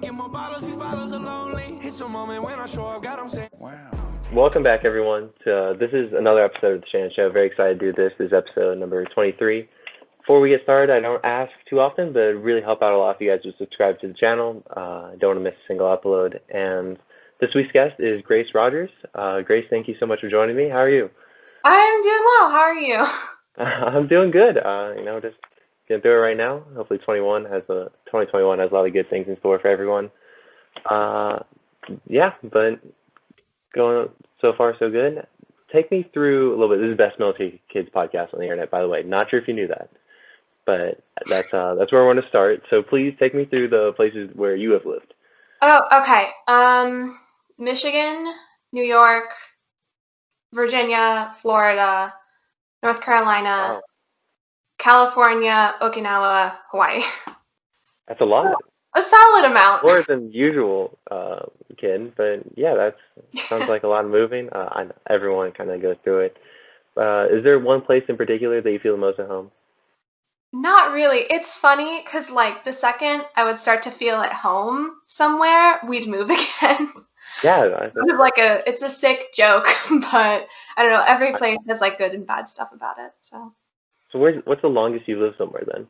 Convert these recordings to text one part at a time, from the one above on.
Get more bottles, these bottles are lonely. It's a moment when I show up, God, I'm saying. Wow. Welcome back, everyone. This is another episode of the Shanon Show. Very excited to do this. This is episode number 23. Before we get started, I don't ask too often, but it really help out a lot if you guys would subscribe to the channel. I don't want to miss a single upload. And this week's guest is Grace Rogers. Grace, thank you so much for joining me. How are you? I'm doing well. How are you? I'm doing good. Just getting through it right now. Hopefully 2021 has a lot of good things in store for everyone. But going so far so good. Take me through a little bit. This is the best military kids podcast on the internet, by the way. Not sure if you knew that, but that's where I want to start. So please take me through the places where you have lived. Oh, okay. Michigan, New York, Virginia, Florida, North Carolina, Wow, California, Okinawa, Hawaii. that's a lot. A solid amount. More than usual, kid. But yeah, that sounds like a lot of moving. I know everyone kind of goes through it. Is there one place in particular that you feel the most at home? Not really. It's funny because, like, the second I would start to feel at home somewhere, we'd move again. Yeah, It's a sick joke, but I don't know. Every place has like good and bad stuff about it. So what's the longest you lived somewhere then?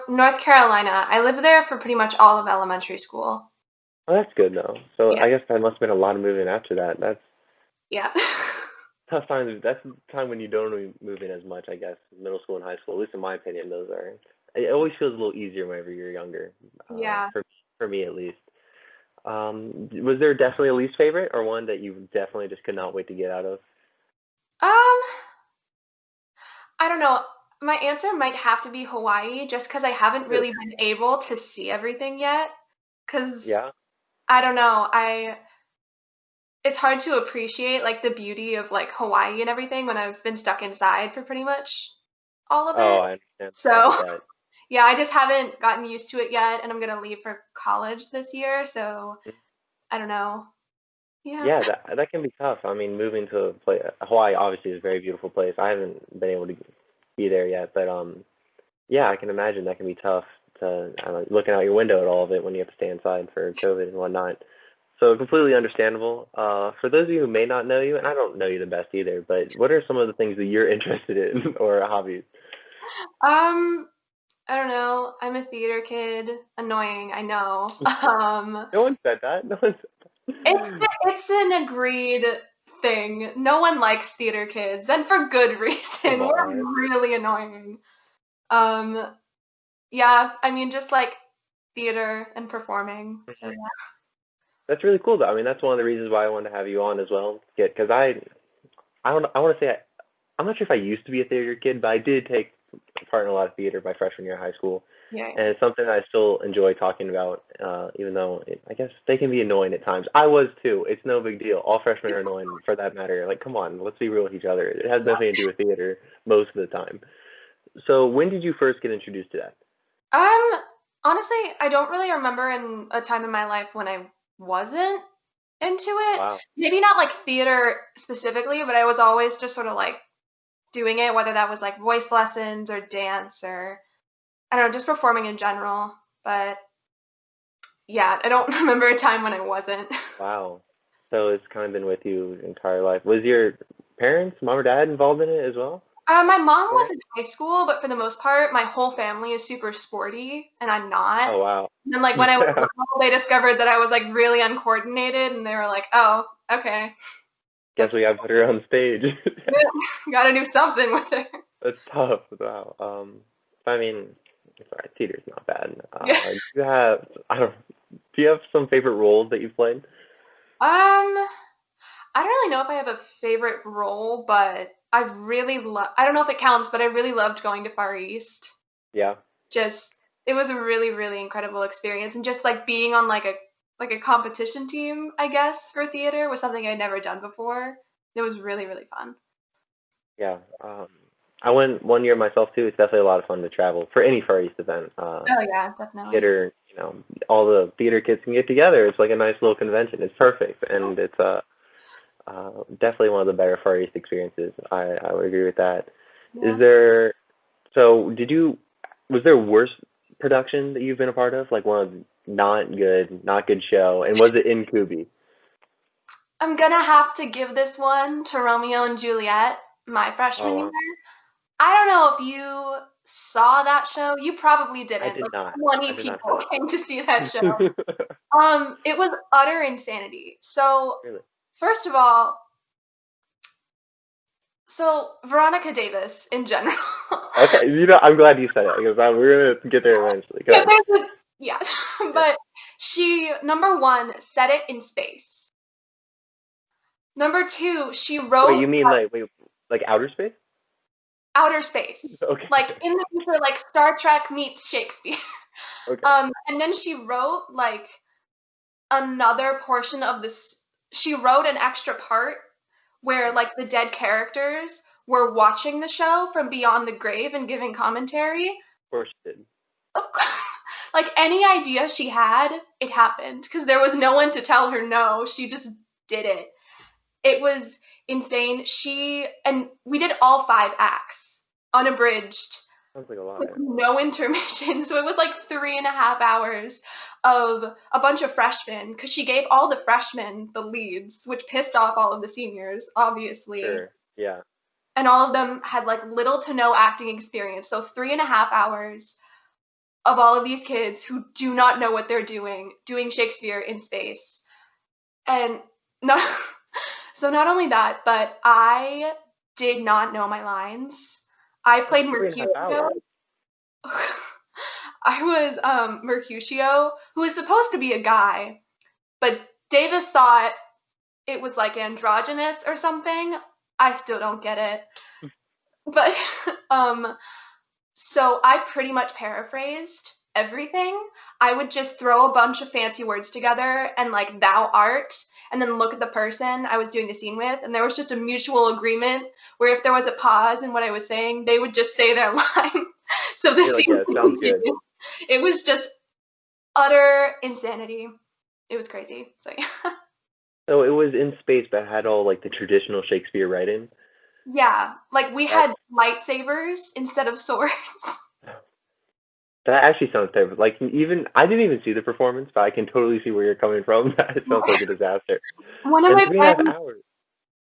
North Carolina. I lived there for pretty much all of elementary school. Oh, that's good though. So Yeah. I guess there must have been a lot of moving after that. That's Yeah. tough time. That's the time when you don't really move in as much, I guess. Middle school and high school, at least in my opinion, those are. It always feels a little easier whenever you're younger. Yeah. For me at least. Was there definitely a least favorite or one that you definitely just could not wait to get out of? Um, I don't know. My answer might have to be Hawaii, just because I haven't really been able to see everything yet. Because Yeah. I don't know. It's hard to appreciate like the beauty of like Hawaii and everything when I've been stuck inside for pretty much all of Oh, it. I understand. So I get that. yeah, I just haven't gotten used to it yet, and I'm gonna leave for college this year, so I don't know. Yeah. Yeah, that can be tough. I mean, moving to a place, Hawaii obviously is a very beautiful place. I haven't been able to be there yet, but yeah, I can imagine that can be tough to looking out your window at all of it when you have to stay inside for COVID and whatnot. So completely understandable. For those of you who may not know you, and I don't know you the best either, but what are some of the things that you're interested in or hobbies? I don't know. I'm a theater kid. Annoying, I know. No one said that. No one It's said it's an agreed thing. No one likes theater kids, and for good reason. Come We're on. really annoying. Um, yeah, I mean, just like theater and performing. So yeah. That's really cool, though. I mean, that's one of the reasons why I wanted to have you on as well. Because I don't, I want to say I'm not sure if I used to be a theater kid, but I did take part in a lot of theater my freshman year of high school, Yeah. and it's something I still enjoy talking about, even though I guess they can be annoying at times. I was too. It's no big deal. All freshmen are annoying for that matter. Like, come on, let's be real with each other. It has nothing to do with theater most of the time. So, when did you first get introduced to that? Honestly, I don't really remember in a time in my life when I wasn't into it. Wow. Maybe not like theater specifically, but I was always just sort of like doing it, whether that was like voice lessons or dance or I don't know, just performing in general. But yeah, I don't remember a time when I wasn't. Wow. So it's kind of been with you your entire life. Was your parents, mom or dad, involved in it as well? My mom Right. was in high school, but for the most part, my whole family is super sporty, and I'm not. Oh, wow. And then, like, when I was Yeah. little, they discovered that I was, like, really uncoordinated, and they were like, oh, okay, Guess that's we gotta put her on stage. gotta do something with it. That's tough. Wow. I mean, sorry, theater's not bad. Yeah. Do you have, I don't, do you have some favorite roles that you've played? I don't really know if I have a favorite role, but I don't know if it counts, but I really loved going to Far East. Yeah. Just, it was a really, really incredible experience, and just, like, being on, like a competition team, I guess, for theater was something I'd never done before. It was really, really fun. Yeah. I went one year myself too. It's definitely a lot of fun to travel for any Far East event. Oh, yeah, definitely. Theater, all the theater kids can get together. It's like a nice little convention. It's perfect, and it's definitely one of the better Far East experiences. I would agree with that. Yeah. Is there, so was there worse production that you've been a part of? Like one of not good show? And was it in Kubi? I'm gonna have to give this one to Romeo and Juliet, my freshman Oh, year. wow. I don't know if you saw that show. You probably I didn't. did Like not. 20 I did not people see came to see that show. it. It was utter insanity. So, Really? first of all, Veronica Davis in general. Okay, I'm glad you said it because we're gonna get there eventually. Go Yeah, ahead. yeah. Yeah. But she, number one, set it in space. Number two, she Wait, wrote you mean like outer space? outer space. Okay. Like in the future, like Star Trek meets Shakespeare. Okay. And then she wrote like another portion of this. She wrote an extra part where like the dead characters were watching the show from beyond the grave and giving commentary. Of course you did. Like any idea she had, it happened because there was no one to tell her no. She just did it. It was insane. We did all 5 acts unabridged Sounds like a lot. with no intermission. So it was like 3.5 hours of a bunch of freshmen because she gave all the freshmen the leads, which pissed off all of the seniors, obviously. Sure. Yeah. And all of them had like little to no acting experience. So 3.5 hours of all of these kids who do not know what they're doing Shakespeare in space. And not not only that, but I did not know my lines. I played That's 3.5 Mercutio. hours. I was Mercutio, who was supposed to be a guy, but Davis thought it was like androgynous or something. I still don't get it. But so I pretty much paraphrased everything. I would just throw a bunch of fancy words together and like thou art, and then look at the person I was doing the scene with, and there was just a mutual agreement where if there was a pause in what I was saying, they would just say their line. So the You're like, scene yeah, would sounds good. continue. It was just utter insanity. It was crazy. So yeah. So it was in space, but it had all like the traditional Shakespeare writing. Yeah, like we had lightsabers instead of swords. That actually sounds terrible. Like even I didn't even see the performance, but I can totally see where you're coming from. That sounds like a disaster. One of And my 3.5 friends, hours.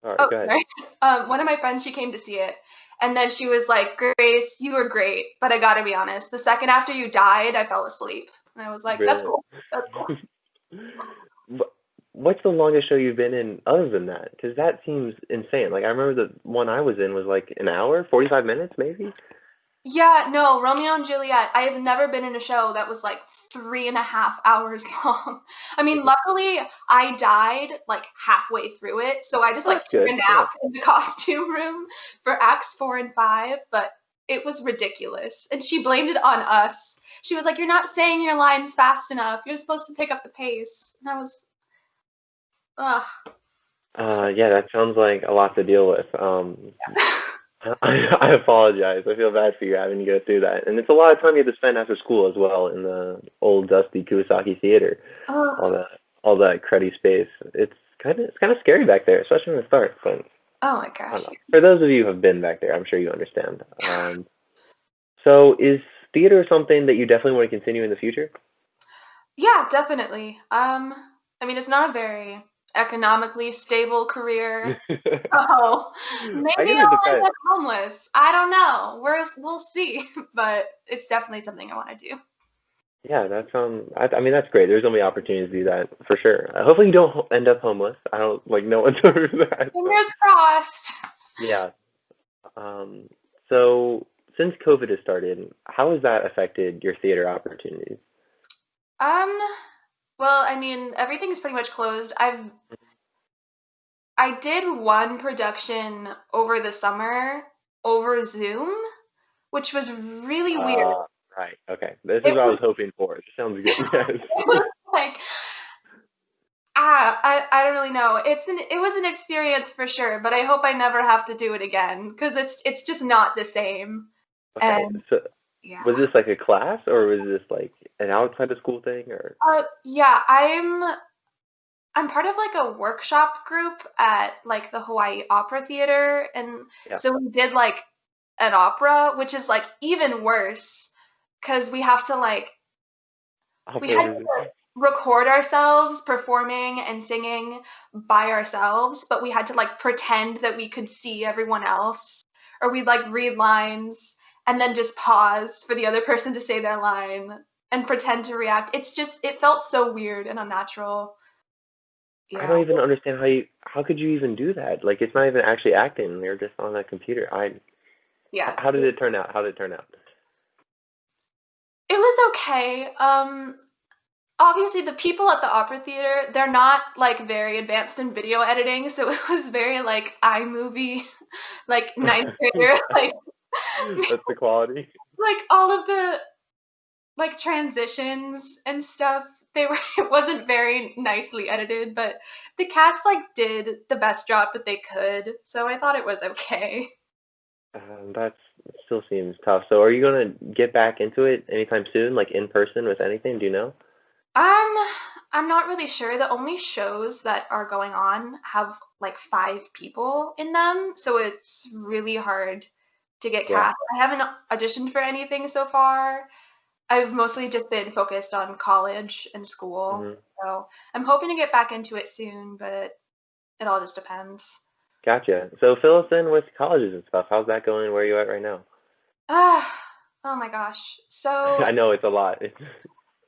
All right, go ahead. sorry. One of my friends, she came to see it, and then she was like, "Grace, you were great, but I gotta be honest. The second after you died, I fell asleep." And I was like, "That's Really? cool. That's cool." What's the longest show you've been in other than that? Because that seems insane. Like I remember the one I was in was like an hour, 45 minutes maybe. Yeah, no, Romeo and Juliet. I have never been in a show that was like 3.5 hours long. I mean, luckily I died like halfway through it, so I just Oh, like that's took a good. nap in the costume room for acts 4 and 5, but it was ridiculous. And she blamed it on us. She was like, "You're not saying your lines fast enough. You're supposed to pick up the pace." And I was, ugh. Yeah, that sounds like a lot to deal with. I apologize. I feel bad for you having to go through that, and it's a lot of time you have to spend after school as well in the old dusty Kubasaki theater. Ugh. All that cruddy space. It's kind of scary back there, especially in the start. But Oh my I gosh. don't know. For those of you who have been back there, I'm sure you understand. So is theater something that you definitely want to continue in the future? Yeah, definitely. I mean, it's not a very economically stable career. Oh, I maybe guess it I'll end depends. up homeless. I don't know. We'll see. But it's definitely something I want to do. Yeah, that sounds. I mean, that's great. There's gonna be opportunities to do that for sure. Hopefully, you don't end up homeless. I don't like no one's over that. But Fingers crossed. yeah. Um. So since COVID has started, how has that affected your theater opportunities? Um, well, I mean, everything's pretty much closed. I did one production over the summer over Zoom, which was really weird. Right. Okay. This is It what I was, was hoping for. It sounds good. Yes. it was like I don't really know. It was an experience for sure, but I hope I never have to do it again because it's just not the same. Okay. And So yeah. was this like a class or was this like an outside of school thing or? Yeah, I'm part of like a workshop group at like the Hawaii Opera Theater, and Yeah. so we did like an opera, which is like even worse because we have to like we had to, record ourselves performing and singing by ourselves, but we had to like pretend that we could see everyone else, or we'd like read lines and then just pause for the other person to say their line and pretend to react. It felt so weird and unnatural. I Yeah. don't even understand how could you even do that? Like, it's not even actually acting. They're just on a computer. Yeah. How did it turn out? How did it turn out? It was okay. Obviously the people at the opera theater, they're not like very advanced in video editing, so it was very like iMovie, like ninth grader, like That's the quality. like all of the like transitions and stuff. It wasn't very nicely edited, but the cast like did the best job that they could, so I thought it was okay. That still seems tough. So, are you gonna get back into it anytime soon, like in person with anything? Do you know? Um, I'm not really sure. The only shows that are going on have like 5 people in them, so it's really hard to get Yeah. cast. I haven't auditioned for anything so far. I've mostly just been focused on college and school, Hmm. so I'm hoping to get back into it soon, but it all just depends. Gotcha. So, fill us in with colleges and stuff. How's that going? Where are you at right now? Ah, oh my gosh. I know it's a lot.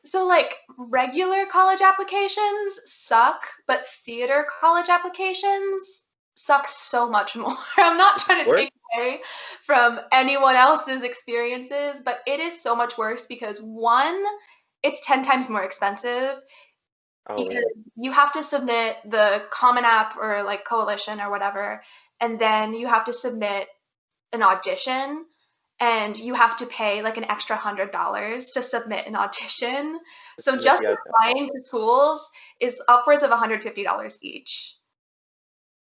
So like regular college applications suck, but theater college applications suck so much more. I'm not trying to Worse? take away from anyone else's experiences, but it is so much worse because one, it's 10 times more expensive Oh, because really? you have to submit the Common App or like Coalition or whatever, and then you have to submit an audition and you have to pay like an extra $100 to submit an audition. So just Yeah, applying to schools is upwards of $150 each,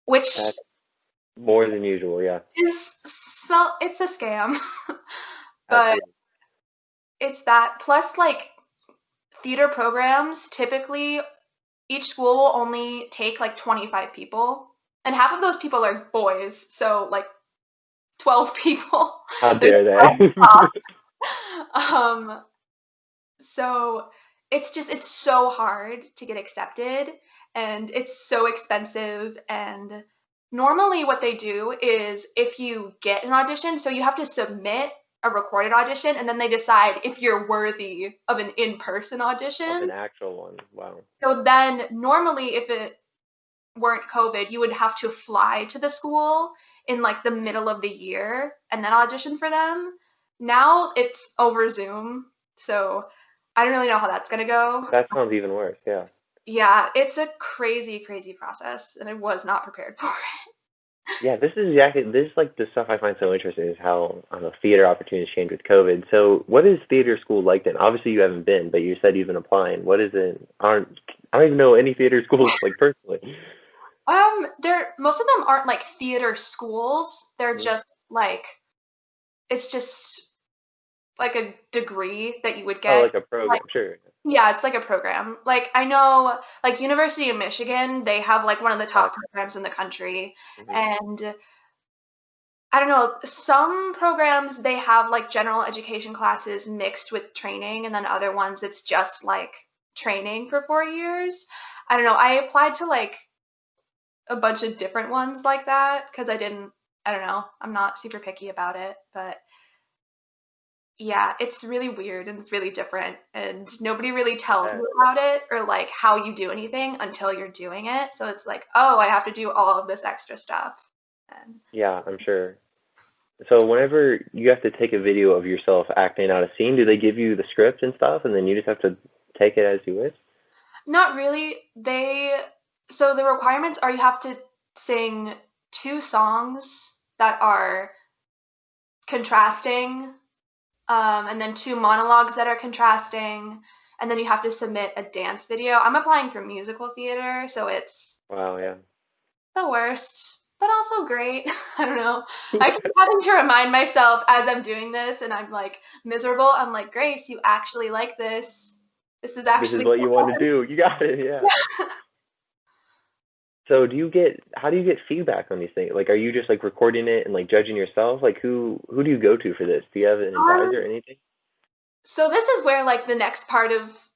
which that's more than usual. Yeah, is so it's a scam. But absolutely. it's that plus like theater programs typically each school will only take like 25 people and half of those people are boys, so like 12 people. How There's dare 12 they? spots. So it's so hard to get accepted and it's so expensive. And normally what they do is if you get an audition, so you have to submit a recorded audition and then they decide if you're worthy of an in-person Of an audition. actual one. Wow. So then normally if it weren't COVID, you would have to fly to the school in like the middle of the year and then audition for them. Now it's over Zoom, so I don't really know how that's gonna go. That sounds even worse. Yeah. Yeah, it's a crazy, crazy process, and I was not prepared for it. Yeah, this is like the stuff I find so interesting is how theater opportunities change with COVID. So, what is theater school like then? Obviously, you haven't been, but you said you've been applying. What is it? I don't even know any theater schools like personally. They're most of them aren't like theater schools. They're Mhm. just like it's just like a degree that you would Oh, get. like a Like program, sure. yeah, it's like a program. Like I know like University of Michigan, they have like one of the top Gotcha. programs in the country. Hmm. And I don't know, some programs they have like general education classes mixed with training and then other ones it's just like training for 4 years. I don't know. I applied to like a bunch of different ones like that because I don't know. I'm not super picky about it, but yeah, it's really weird and it's really different and nobody really tells you about it or like how you do anything until you're doing it. So it's like, oh, I have to do all of this extra stuff. And Yeah, I'm sure. So, whenever you have to take a video of yourself acting out a scene, do they give you the script and stuff, and then you just have to take it as you wish? not really. So the requirements are you have to sing 2 songs that are contrasting, and then 2 monologues that are contrasting, and then you have to submit a dance video. I'm applying for musical theater, so it's Wow, yeah. the worst, but also great. I don't know. I keep having to remind myself as I'm doing this and I'm like miserable. I'm like, Grace, you actually like this. This is This is actually what you want to do. You got it, yeah. So how do you get feedback on these things? Like, are you just like recording it and like judging yourself? Like, who do you go to for this? Do you have an um, advisor or anything? so this is where like the next part of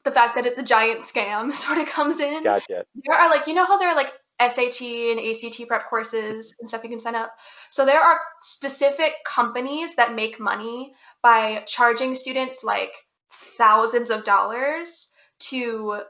the fact that it's a giant scam sort of comes in. Gotcha. There are like, you know how there are like SAT and ACT prep courses and stuff you can sign up? So there are specific companies that make money by charging students like thousands of dollars to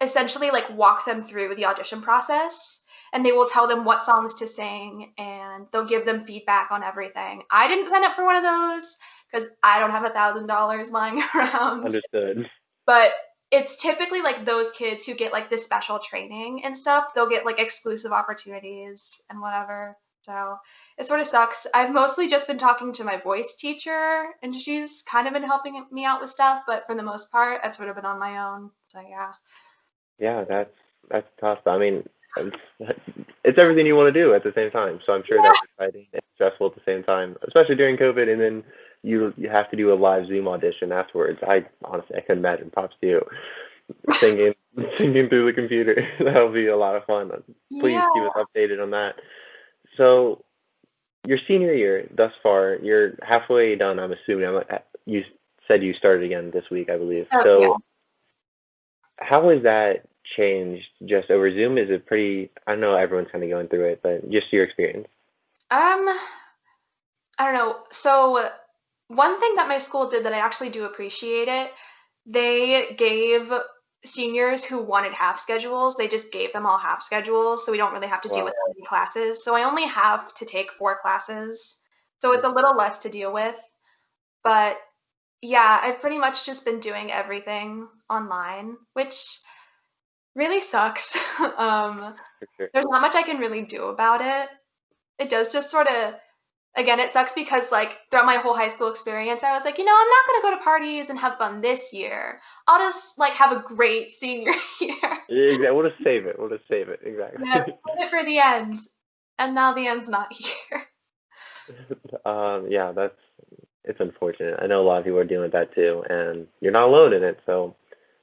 essentially like walk them through the audition process, and they will tell them what songs to sing and they'll give them feedback on everything. I didn't sign up for one of those because I don't have $1,000 lying around, Understood. but it's typically like those kids who get like this special training and stuff, they'll get like exclusive opportunities and whatever. So it sort of sucks. I've mostly just been talking to my voice teacher and she's kind of been helping me out with stuff, but for the most part I've sort of been on my own. So yeah. Yeah, that's tough. I mean, it's, it's everything you want to do at the same time. So I'm sure Yeah. that's exciting and stressful at the same time, especially during COVID. And then you have to do a live Zoom audition afterwards. I honestly I couldn't imagine. Props to you. Singing singing through the computer. That'll be a lot of fun. Please Yeah. keep us updated on that. So your senior year thus far, you're halfway done. I'm assuming. You said you started again this week, I believe. Oh, So yeah. how has that changed just over Zoom? Is it pretty? I know everyone's kind of going through it, but just your experience. I don't know. So one thing that my school did that I actually do appreciate it, they gave seniors who wanted half schedules, they just gave them all half schedules, so we don't really have to deal with Wow. any classes. So I only have to take 4 classes. So it's a little less to deal with. But yeah, I've pretty much just been doing everything online, which really sucks. For sure. There's not much I can really do about it. It does just sort of, again, it sucks because like throughout my whole high school experience, I was like, I'm not going to go to parties and have fun this year. I'll just like have a great senior year. Exactly. We'll just save it. We'll just save it. Exactly. Yeah, save it for the end. And now the end's not here. Yeah, it's unfortunate. I know a lot of people are dealing with that too, and you're not alone in it. So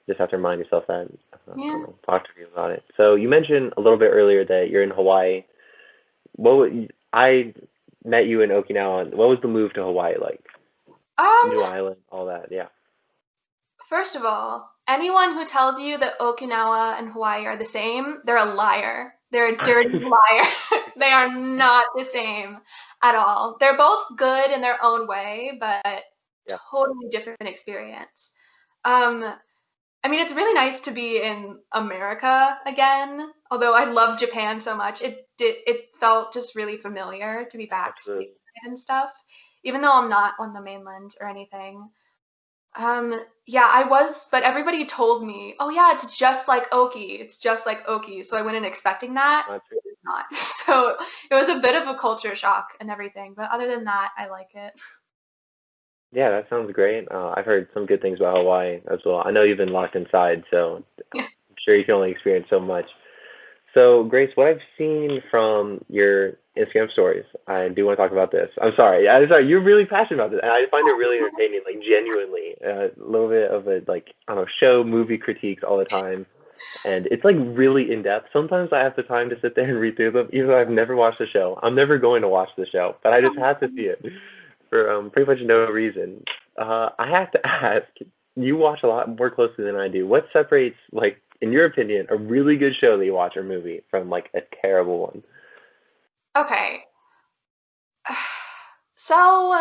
just have to remind yourself that. Yeah. Talk to people about it. So you mentioned a little bit earlier that you're in Hawaii. I met you in Okinawa. What was the move to Hawaii like? New Um, island, all that. Yeah. First of all, anyone who tells you that Okinawa and Hawaii are the same, they're a liar. They're a dirty liar. They are not the same at all. They're both good in their own way, but Yeah. totally different experience. Um, I mean, it's really nice to be in America again. Although I love Japan so much, it felt just really familiar to be back Absolutely. stateside and stuff, even though I'm not on the mainland or anything. Yeah, I was, but everybody told me, oh yeah, it's just like Oki. It's just like Oki. So I went in expecting that. Not true. It's not. So it was a bit of a culture shock and everything. But other than that, I like it. Yeah, that sounds great. I've heard some good things about Hawaii as well. I know you've been locked inside, so I'm sure you can only experience so much. So, Grace, what I've seen from your Instagram stories, I do want to talk about this. I'm sorry, you're really passionate about this, and I find it really entertaining, like genuinely. A little bit of a like I don't know, show movie critiques all the time, and it's like really in depth. Sometimes I have the time to sit there and read through them, even though I've never watched the show. I'm never going to watch the show, but I just have to see it for pretty much no reason. I have to ask, you watch a lot more closely than I do. What separates, like, in your opinion, a really good show that you watch or movie from like a terrible one? Okay. So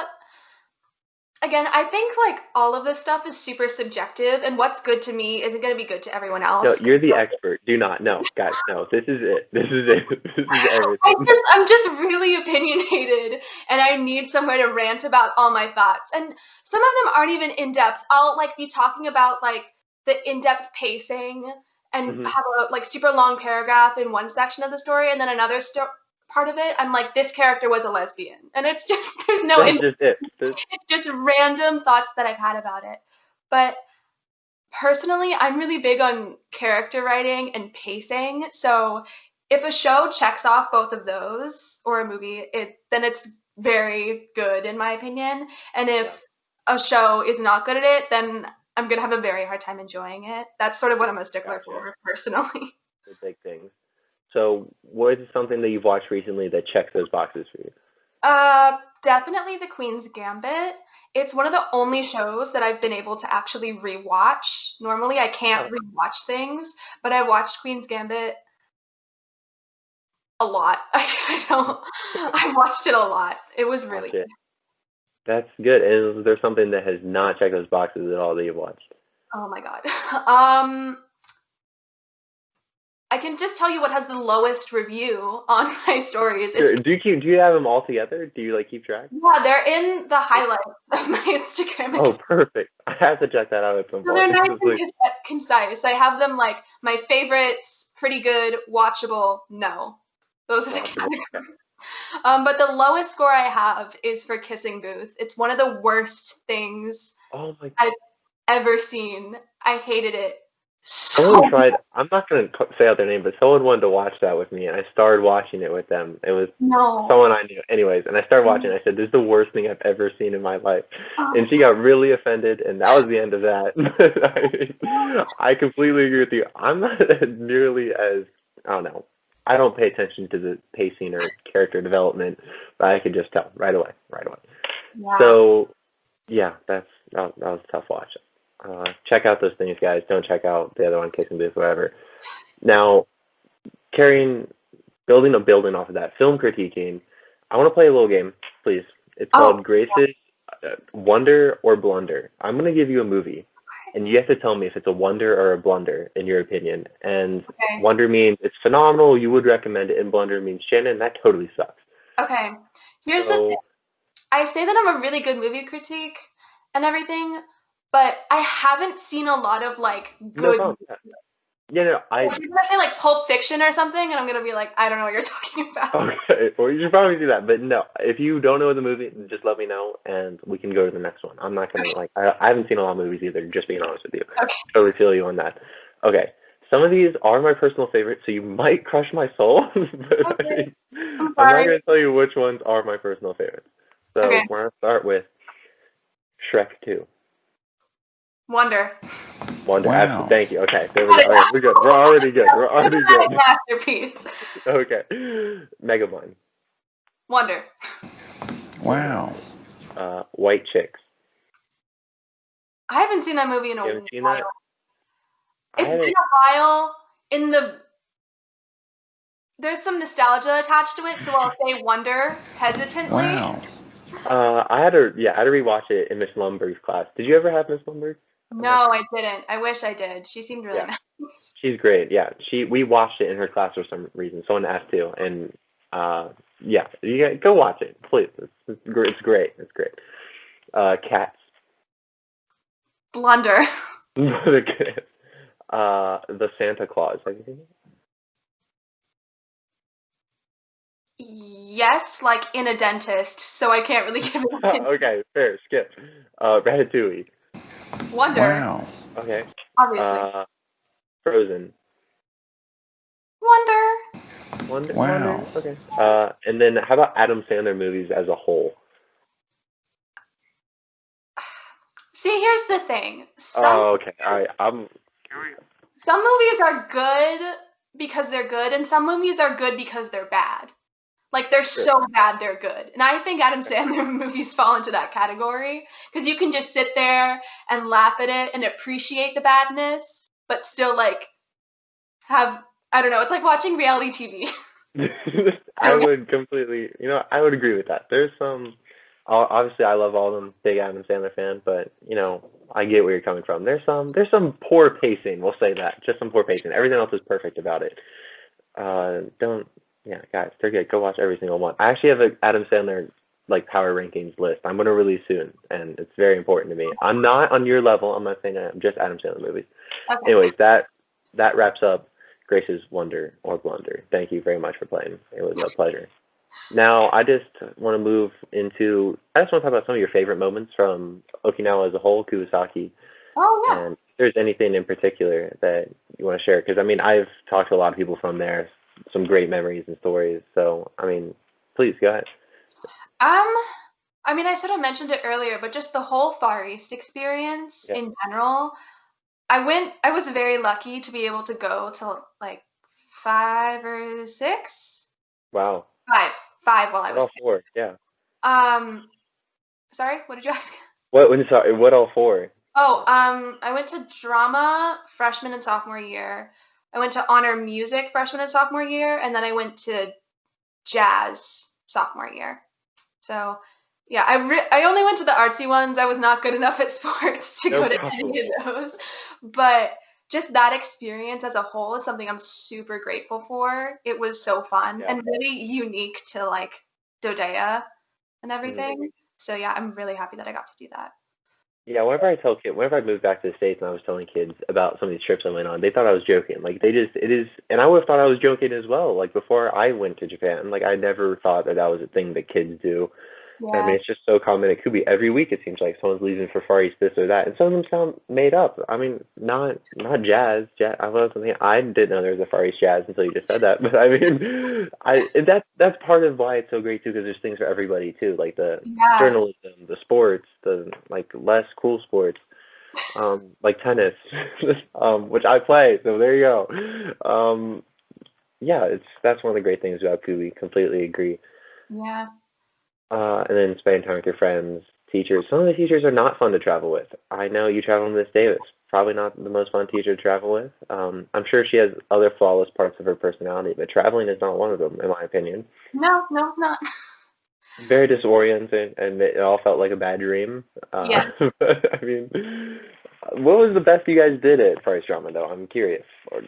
again, I think like all of this stuff is super subjective, and what's good to me isn't going to be good to everyone No, else. you're the expert. Do not. No, guys, no. This is it. This is it. This is everything. I'm just really opinionated, and I need somewhere to rant about all my thoughts. And some of them aren't even in depth. I'll like be talking about like the in-depth pacing and Hmm. have a like super long paragraph in one section of the story, and then another part of it, I'm like, this character was a lesbian, and it's just there's no That's just it. it's just random thoughts that I've had about it. But personally, I'm really big on character writing and pacing. So if a show checks off both of those, or a movie, then it's very good in my opinion. And Yeah, if a show is not good at it, then I'm gonna have a very hard time enjoying it. That's sort of what I'm a stickler gotcha. for personally. The big things. So, what is something that you've watched recently that checks those boxes for you? Definitely The Queen's Gambit. It's one of the only shows that I've been able to actually rewatch. Normally, I can't Oh, rewatch things, but I watched Queen's Gambit a lot. I watched it a lot. It was really watch it. That's good. And there's something that has not checked those boxes at all that you've watched. Oh my god. I can just tell you what has the lowest review on my stories. It's Sure. Do you have them all together? Do you like keep track? Yeah, they're in the highlights of my Instagram Oh, account. perfect. I have to check that out at some So they're point. nice and Please. concise. I have them like my favorites, pretty good, watchable, no. Those are the Watchable. categories. But the lowest score I have is for Kissing Booth. It's one of the worst things Oh my. I've ever seen. I hated it so Someone tried. I'm not going to say out their name, but someone wanted to watch that with me, and I started watching it with them. It was No. someone I knew, anyways. And I started watching. I said, "This is the worst thing I've ever seen in my life," and Um, she got really offended, and that was the end of that. I completely agree with you. I'm not nearly as I don't know. I don't pay attention to the pacing or character development, but I could just tell right away, right away. yeah. So yeah, that was a tough watch. Check out those things, guys. Don't check out the other one, Kissing Booth, whatever. Now, carrying, building off of that, film critiquing. I want to play a little game, please. It's Oh, called Grace's Wonder or Blunder. I'm going to give you a movie, and you have to tell me if it's a wonder or a blunder, in your opinion. And okay. wonder means it's phenomenal, you would recommend it, and blunder means Shannon, that totally sucks. Okay. Here's the thing. So, I say that I'm a really good movie critique and everything, but I haven't seen a lot of like no good problem. movies. Yeah, no, Like, you're gonna say like Pulp Fiction or something, and I'm gonna be like, I don't know what you're talking about. Okay, well, you should probably do that. But no, if you don't know the movie, just let me know, and we can go to the next one. I'm not gonna like. I haven't seen a lot of movies either. Just being honest with you, Okay. totally feel you on that. Okay, some of these are my personal favorites, so you might crush my soul. But Okay. I'm I'm not sorry. gonna tell you which ones are my personal favorites. So Okay. we're gonna start with Shrek 2. Wonder. Wonder. Wow. Thank you. Okay, there we go. Okay, we're good. We're already good. We're already Cinematic good. masterpiece. Okay, Megamind. Wonder. Wow. White Chicks. I haven't seen that movie in a You haven't seen while. that? It's been a while. There's some nostalgia attached to it, so I'll say Wonder hesitantly. Wow. I had to rewatch it in Miss Lumberg's class. Did you ever have Miss Lumberg? No, I didn't. I wish I did. She seemed really Yeah. nice. She's great. Yeah, we watched it in her class for some reason. Someone asked to, and yeah, go watch it, please. It's great. It's great. Cats. Blunder. The Santa Claus. Have you seen it? Yes, like in a dentist, so I can't really give it an opinion. Okay, fair. Skip. Ratatouille. Wonder, Wow. Okay. obviously. Frozen. Wonder. Wow. Okay. And then how about Adam Sandler movies as a whole? See, here's the thing. Oh, okay. All right. Some movies are good because they're good, and some movies are good because they're bad. Like, they're Sure. so bad they're good. And I think Adam Sandler movies fall into that category because you can just sit there and laugh at it and appreciate the badness, but still, like, I don't know, it's like watching reality TV. I would completely, I would agree with that. There's some, obviously I love all of them, big Adam Sandler fan, but I get where you're coming from. There's some poor pacing. We'll say that, just some poor pacing. Everything else is perfect about it. Yeah, guys, they're good. Go watch every single one. I actually have an Adam Sandler like power rankings list. I'm gonna release soon, and it's very important to me. I'm not on your level. I'm not saying that. I'm just Adam Sandler movies. Okay. Anyways, that wraps up Grace's Wonder or Blunder. Thank you very much for playing. It was a pleasure. Now, I just want to move into. I just want to talk about some of your favorite moments from Okinawa as a whole, Kubasaki, Oh, yeah. and if there's anything in particular that you want to share. Because I've talked to a lot of people from there, some great memories and stories. So, please go ahead. I sort of mentioned it earlier, but just the whole Far East experience Yeah. in general, I was very lucky to be able to go to like 5 or 6. Wow. Five while I was All four. Yeah. Sorry, what did you ask? Sorry, what all for? Oh, I went to drama freshman and sophomore year. I went to honor music freshman and sophomore year, and then I went to jazz sophomore year. So, yeah, I only went to the artsy ones. I was not good enough at sports to No go to problem. any of those. But just that experience as a whole is something I'm super grateful for. It was so fun Yeah. and really unique to like DODEA and Mhm. everything. So yeah, I'm really happy that I got to do that. Yeah, whenever I moved back to the States and I was telling kids about some of these trips I went on, they thought I was joking. Like it is, and I would have thought I was joking as well. Like before I went to Japan, like I never thought that that was a thing that kids do. I Yeah. mean, it's just so common. It could be every week. It seems like someone's leaving for Far East this or that, and some of them sound made up. I mean, not jazz. Jazz. I was something. I didn't know there was a Far East jazz until you just said that. But I mean, that's part of why it's so great too, because there's things for everybody too, like the Yeah. journalism, the sports, the like less cool sports, like tennis, which I play. So there you go. Yeah, that's one of the great things about Kubi. Completely agree. Yeah. And then spending time with your friends, teachers. Some of the teachers are not fun to travel with. I know you travel with Miss Davis. Probably not the most fun teacher to travel with. I'm sure she has other flawless parts of her personality, but traveling is not one of them, in my opinion. No, no, not. Very disorienting, and it all felt like a bad dream. Yeah. But, I mean, what was the best you guys did at Far East Drama, though? I'm curious. Or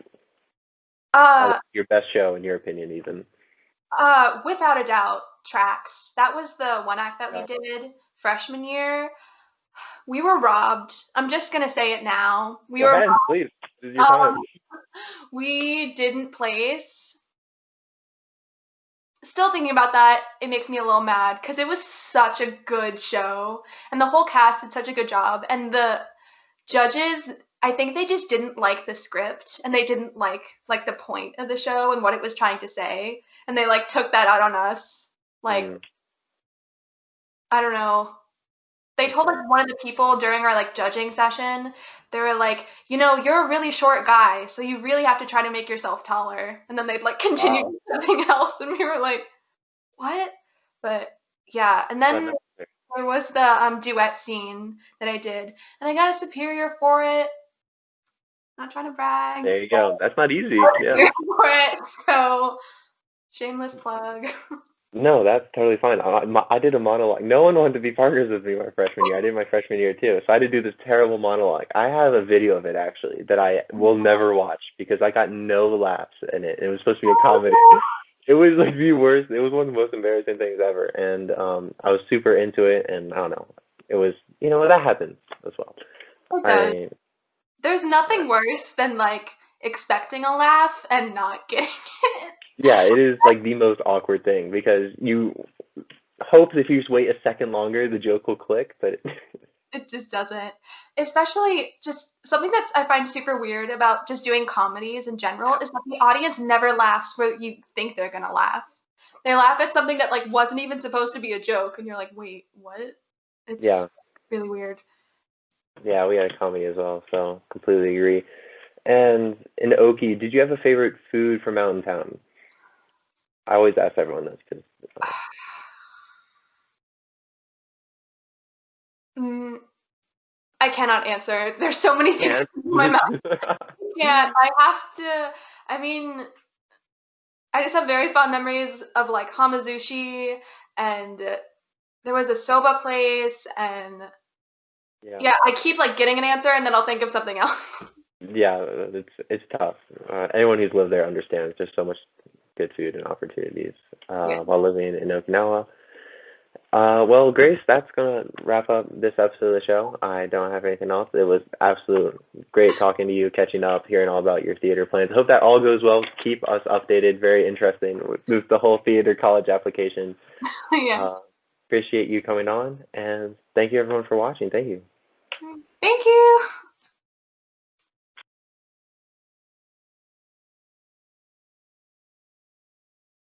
Uh, your best show, in your opinion, even. without a doubt, tracks. That was the one act that we Yeah. did freshman year. We were robbed. I'm just gonna say it now. We Go were ahead, please. This is your robbed. time. We didn't place. Still thinking about that, it makes me a little mad because it was such a good show, and the whole cast did such a good job, and the judges, I think they just didn't like the script and they didn't like the point of the show and what it was trying to say, and they like took that out on us. Like, Mm, I don't know. They told okay. like one of the people during our like judging session, they were like, you know, you're a really short guy, so you really have to try to make yourself taller. And then they'd like continue Wow. to do something else, and we were like, what? But yeah, and then Unnecessary. there was the duet scene that I did, and I got a superior for it. Not trying to brag. There you go. That's not easy. Yeah. Superior for it, so shameless plug. No, that's totally fine. I did a monologue. No one wanted to be partners with me my freshman year. I did my freshman year too. So I had to do this terrible monologue. I have a video of it actually that I will never watch because I got no laughs in it. It was supposed to be a comedy. It was like the worst. It was one of the most embarrassing things ever. And I was super into it. And I don't know. It was, that happens as well. It does. I, There's nothing worse than like expecting a laugh and not getting it. yeah, it is like the most awkward thing because you hope if you just wait a second longer, the joke will click, but It just doesn't. Especially just something that's I find super weird about just doing comedies in general is that the audience never laughs where you think they're gonna laugh. They laugh at something that like wasn't even supposed to be a joke, and you're like, wait, what? It's yeah, really weird. yeah, we had a comedy as well, so completely agree. And in Oki, did you have a favorite food from Mountain Town? I always ask everyone this because Mm, I cannot answer. There's so many things can't. in my mouth. I can't. I have to. I mean, I just have very fond memories of like Hamazushi, and there was a soba place, and Yeah, yeah, I keep like getting an answer and then I'll think of something else. yeah, it's tough. Anyone who's lived there understands. There's so much good food and opportunities Yeah. while living in Okinawa. Well, Grace, that's gonna wrap up this episode of the show. I don't have anything else. It was absolute great talking to you, catching up, hearing all about your theater plans. Hope that all goes well. Keep us updated. Very interesting with the whole theater college application. Yeah. Appreciate you coming on, and thank you everyone for watching. Thank you. Thank you.